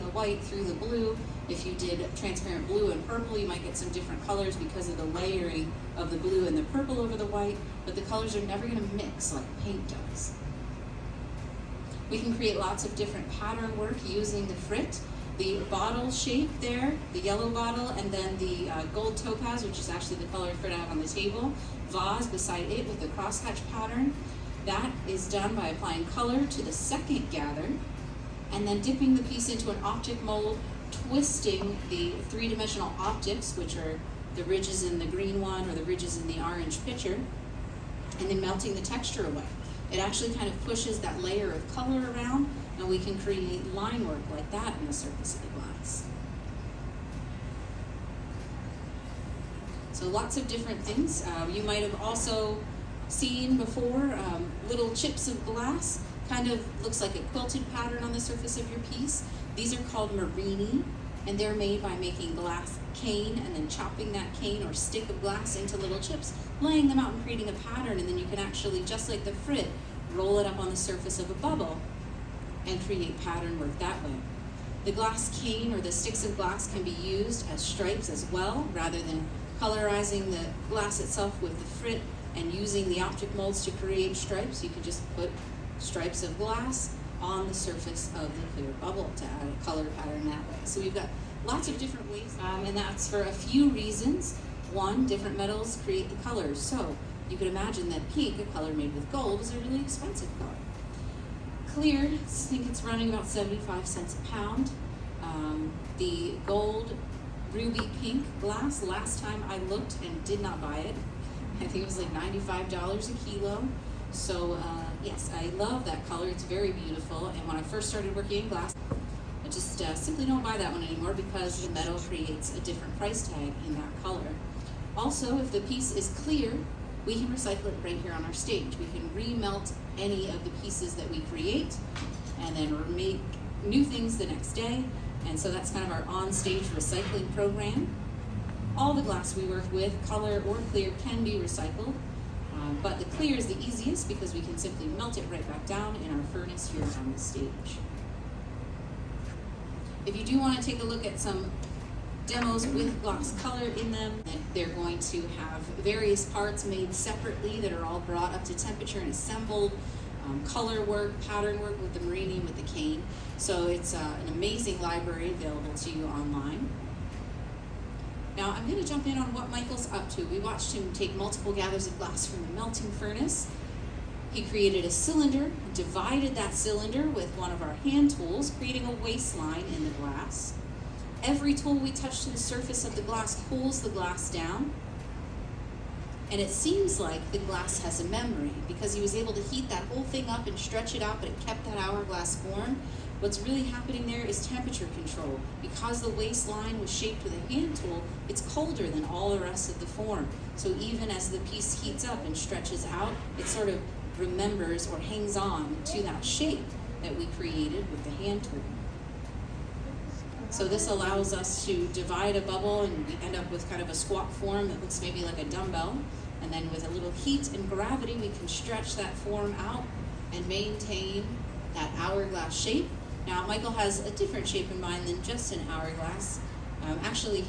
the white through the blue. If you did transparent blue and purple, you might get some different colors because of the layering of the blue and the purple over the white, but the colors are never going to mix like paint does. We can create lots of different pattern work using the frit. The bottle shape there, the yellow bottle, and then the gold topaz, which is actually the color frit I have on the table, vase beside it with the crosshatch pattern. That is done by applying color to the second gather, and then dipping the piece into an optic mold, twisting the three-dimensional optics, which are the ridges in the green one or the ridges in the orange pitcher, and then melting the texture away. It actually kind of pushes that layer of color around, and we can create line work like that on the surface of the glass. So lots of different things. You might have also seen before little chips of glass, kind of looks like a quilted pattern on the surface of your piece. These are called marini, and they're made by making glass cane and then chopping that cane or stick of glass into little chips, laying them out and creating a pattern, and then you can actually, just like the frit, roll it up on the surface of a bubble and create pattern work that way. The glass cane or the sticks of glass can be used as stripes as well, rather than colorizing the glass itself with the frit and using the optic molds to create stripes. You can just put stripes of glass on the surface of the clear bubble to add a color pattern that way. So we've got lots of different ways, and that's for a few reasons. One, different metals create the colors. So you could imagine that pink, a color made with gold, is a really expensive color. Clear, I think it's running about 75 cents a pound. The gold ruby pink glass, last time I looked and did not buy it, I think it was like $95 a kilo. So yes, I love that color. It's very beautiful. And when I first started working in glass, I just simply don't buy that one anymore because the metal creates a different price tag in that color. Also, if the piece is clear, we can recycle it right here on our stage. We can remelt any of the pieces that we create and then make new things the next day. And so that's kind of our on-stage recycling program. All the glass we work with, color or clear, can be recycled. But the clear is the easiest because we can simply melt it right back down in our furnace here on the stage. If you do want to take a look at some demos with gloss color in them, they're going to have various parts made separately that are all brought up to temperature and assembled, color work, pattern work with the marini, with the cane. So it's an amazing library available to you online. Now I'm going to jump in on what Michael's up to. We watched him take multiple gathers of glass from the melting furnace. He created a cylinder, divided that cylinder with one of our hand tools, creating a waistline in the glass. Every tool we touch to the surface of the glass cools the glass down. And it seems like the glass has a memory because he was able to heat that whole thing up and stretch it out, but it kept that hourglass form. What's really happening there is temperature control. Because the waistline was shaped with a hand tool, it's colder than all the rest of the form. So even as the piece heats up and stretches out, it sort of remembers or hangs on to that shape that we created with the hand tool. So this allows us to divide a bubble, and we end up with kind of a squat form that looks maybe like a dumbbell. And then with a little heat and gravity, we can stretch that form out and maintain that hourglass shape. Now, Michael has a different shape in mind than just an hourglass. Actually,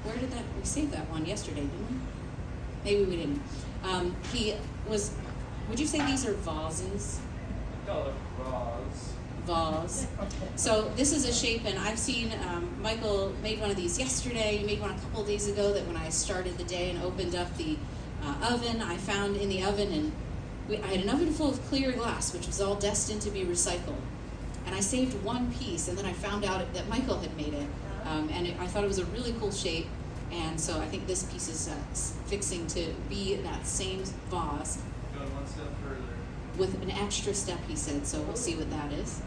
where did that, we saved that one yesterday, didn't we? Maybe we didn't. Would you say these are vases? I call it vase. Vase. So this is a shape, and I've seen Michael made one of these yesterday. He made one a couple days ago that when I started the day and opened up the oven, I found in the oven, and I had an oven full of clear glass, which was all destined to be recycled. And I saved one piece, and then I found out that Michael had made it. I thought it was a really cool shape, and so I think this piece is fixing to be that same vase. Going one step further. With an extra step, he said, so we'll see what that is.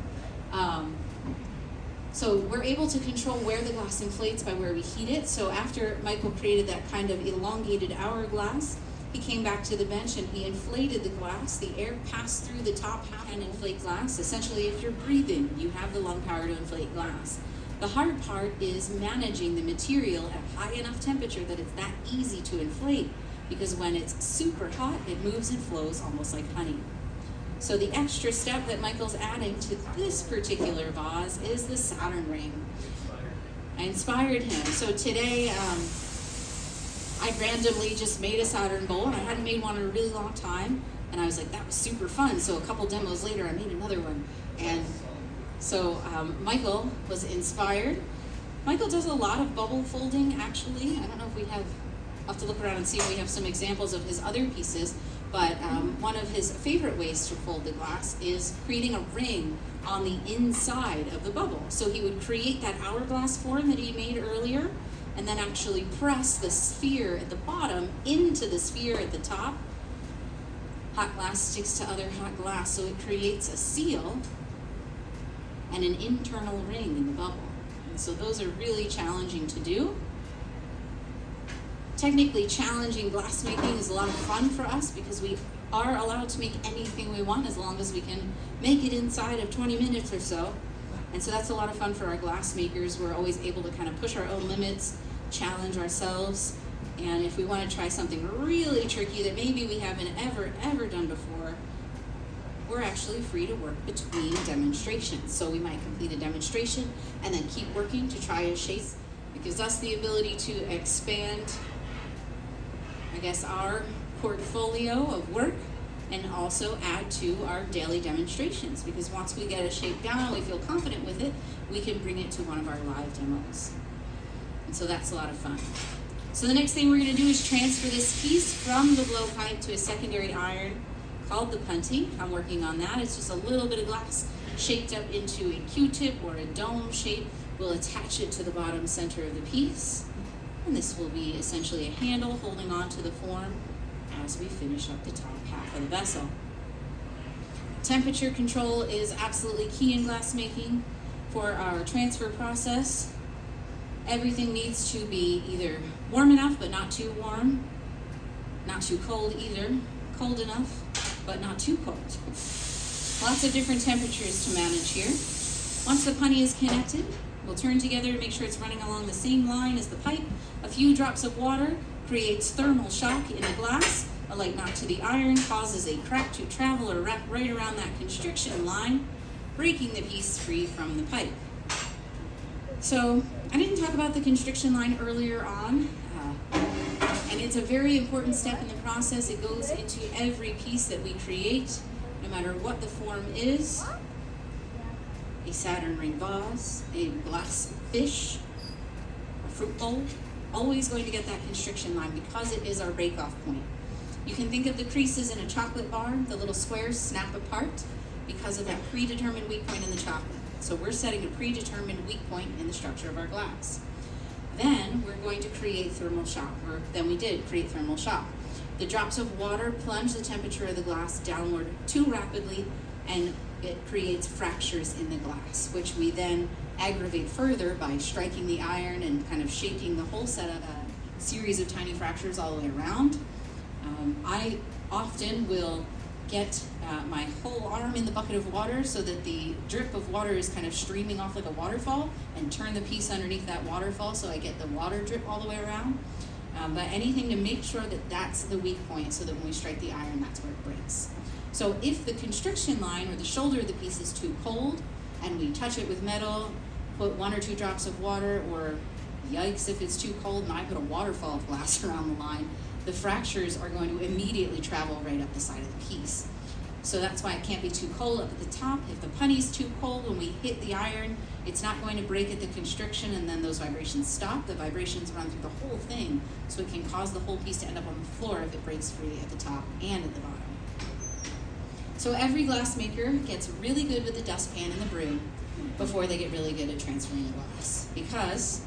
So we're able to control where the glass inflates by where we heat it. So after Michael created that kind of elongated hourglass, he came back to the bench and he inflated the glass. The air passed through the top half and inflate glass. Essentially, if you're breathing, you have the lung power to inflate glass. The hard part is managing the material at high enough temperature that it's that easy to inflate, because when it's super hot, it moves and flows almost like honey. So the extra step that Michael's adding to this particular vase is the Saturn ring. I inspired him. So today, I randomly just made a Saturn bowl, and I hadn't made one in a really long time. And I was like, that was super fun. So a couple demos later, I made another one. And so Michael was inspired. Michael does a lot of bubble folding, actually. I don't know if we have, I'll have to look around and see if we have some examples of his other pieces. But one of his favorite ways to fold the glass is creating a ring on the inside of the bubble. So he would create that hourglass form that he made earlier, and then actually press the sphere at the bottom into the sphere at the top. Hot glass sticks to other hot glass, so it creates a seal and an internal ring in the bubble. And so those are really challenging to do. Technically challenging glassmaking is a lot of fun for us because we are allowed to make anything we want as long as we can make it inside of 20 minutes or so. And so that's a lot of fun for our glassmakers. We're always able to kind of push our own limits, challenge ourselves, and if we want to try something really tricky that maybe we haven't ever done before, we're actually free to work between demonstrations. So we might complete a demonstration and then keep working to try a shape. It gives us the ability to expand, I guess, our portfolio of work and also add to our daily demonstrations, because once we get a shape down and we feel confident with it, we can bring it to one of our live demos. And so that's a lot of fun. So the next thing we're going to do is transfer this piece from the blowpipe to a secondary iron called the punty. I'm working on that. It's just a little bit of glass shaped up into a Q-tip or a dome shape. We'll attach it to the bottom center of the piece. And this will be essentially a handle holding on to the form as we finish up the top half of the vessel. Temperature control is absolutely key in glassmaking. For our transfer process, everything needs to be either warm enough but not too warm, not too cold either, cold enough but not too cold. Lots of different temperatures to manage here. Once the punty is connected, we'll turn together to make sure it's running along the same line as the pipe. A few drops of water creates thermal shock in the glass. A light knock to the iron causes a crack to travel or wrap right around that constriction line, breaking the piece free from the pipe. So I didn't talk about the constriction line earlier on, and it's a very important step in the process. It goes into every piece that we create, no matter what the form is. A Saturn ring vase, a glass fish, a fruit bowl, always going to get that constriction line because it is our break-off point. You can think of the creases in a chocolate bar. The little squares snap apart because of that predetermined weak point in the chocolate. So we're setting a predetermined weak point in the structure of our glass. Then we're going to create thermal shock, or then we did create thermal shock. The drops of water plunge the temperature of the glass downward too rapidly, and it creates fractures in the glass, which we then aggravate further by striking the iron and kind of shaking the whole set of a series of tiny fractures all the way around. I often will get my whole arm in the bucket of water so that the drip of water is kind of streaming off like a waterfall, and turn the piece underneath that waterfall so I get the water drip all the way around. But anything to make sure that that's the weak point so that when we strike the iron, that's where it breaks. So if the constriction line or the shoulder of the piece is too cold and we touch it with metal, put 1 or 2 drops of water, or yikes if it's too cold and I put a waterfall of glass around the line, the fractures are going to immediately travel right up the side of the piece. So that's why it can't be too cold up at the top. If the punty's too cold, when we hit the iron, it's not going to break at the constriction and then those vibrations stop. The vibrations run through the whole thing, so it can cause the whole piece to end up on the floor if it breaks free at the top and at the bottom. So every glassmaker gets really good with the dustpan and the broom before they get really good at transferring the glass, because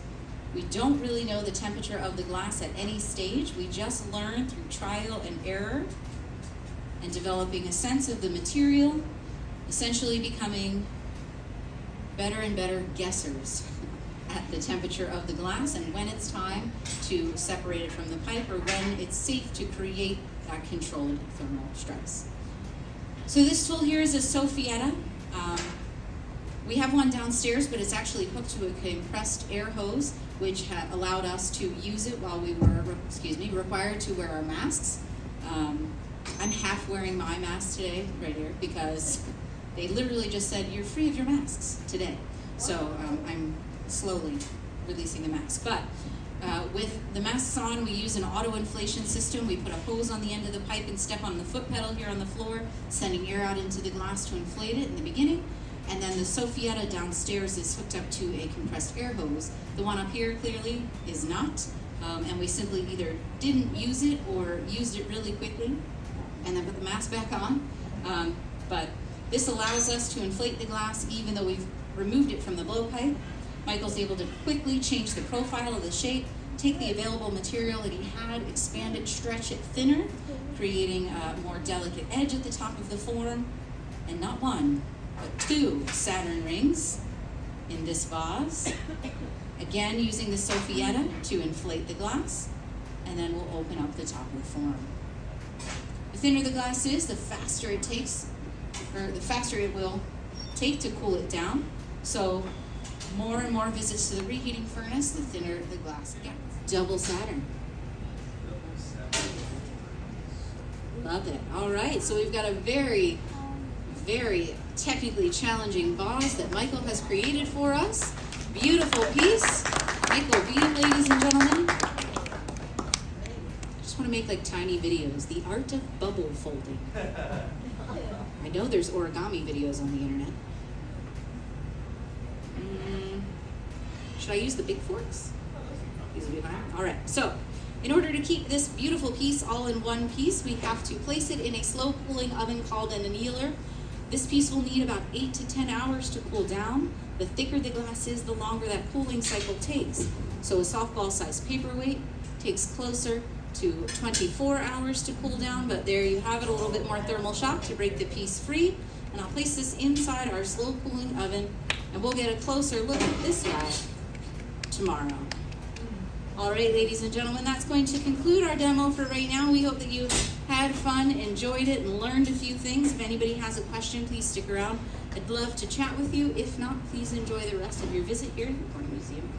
we don't really know the temperature of the glass at any stage. We just learn through trial and error and developing a sense of the material, essentially becoming better and better guessers at the temperature of the glass and when it's time to separate it from the pipe, or when it's safe to create that controlled thermal stress. So this tool here is a Sophietta. We have one downstairs, but it's actually hooked to a compressed air hose, which allowed us to use it while we were, required to wear our masks. I'm half wearing my mask today, right here, because they literally just said, you're free of your masks today. So I'm slowly releasing the mask. But with the masks on, we use an auto-inflation system. We put a hose on the end of the pipe and step on the foot pedal here on the floor, sending air out into the glass to inflate it in the beginning. And then the Soffietta downstairs is hooked up to a compressed air hose. The one up here clearly is not. And we simply either didn't use it or used it really quickly and then put the mask back on. But this allows us to inflate the glass even though we've removed it from the blowpipe. Michael's able to quickly change the profile of the shape, take the available material that he had, expand it, stretch it thinner, creating a more delicate edge at the top of the form, and not one, but 2 Saturn rings in this vase. Again, using the Soffietta to inflate the glass, and then we'll open up the top of the form. The thinner the glass is, the faster it takes, or the faster it will take to cool it down. So more and more visits to the reheating furnace, the thinner the glass gets. Double Saturn. Love it. All right, so we've got a very, very technically challenging vase that Michael has created for us. Beautiful piece. Michael Beam, ladies and gentlemen. I just want to make like tiny videos. The art of bubble folding. I know there's origami videos on the internet. Should I use the big forks? These will be fine. All right, so in order to keep this beautiful piece all in one piece, we have to place it in a slow cooling oven called an annealer. This piece will need about 8 to 10 hours to cool down. The thicker the glass is, the longer that cooling cycle takes. So a softball-sized paperweight takes closer to 24 hours to cool down, but there you have it, a little bit more thermal shock to break the piece free. And I'll place this inside our slow cooling oven, and we'll get a closer look at this guy tomorrow. All right, ladies and gentlemen, that's going to conclude our demo for right now. We hope that you had fun, enjoyed it, and learned a few things. If anybody has a question, please stick around. I'd love to chat with you. If not, please enjoy the rest of your visit here at the Corning Museum.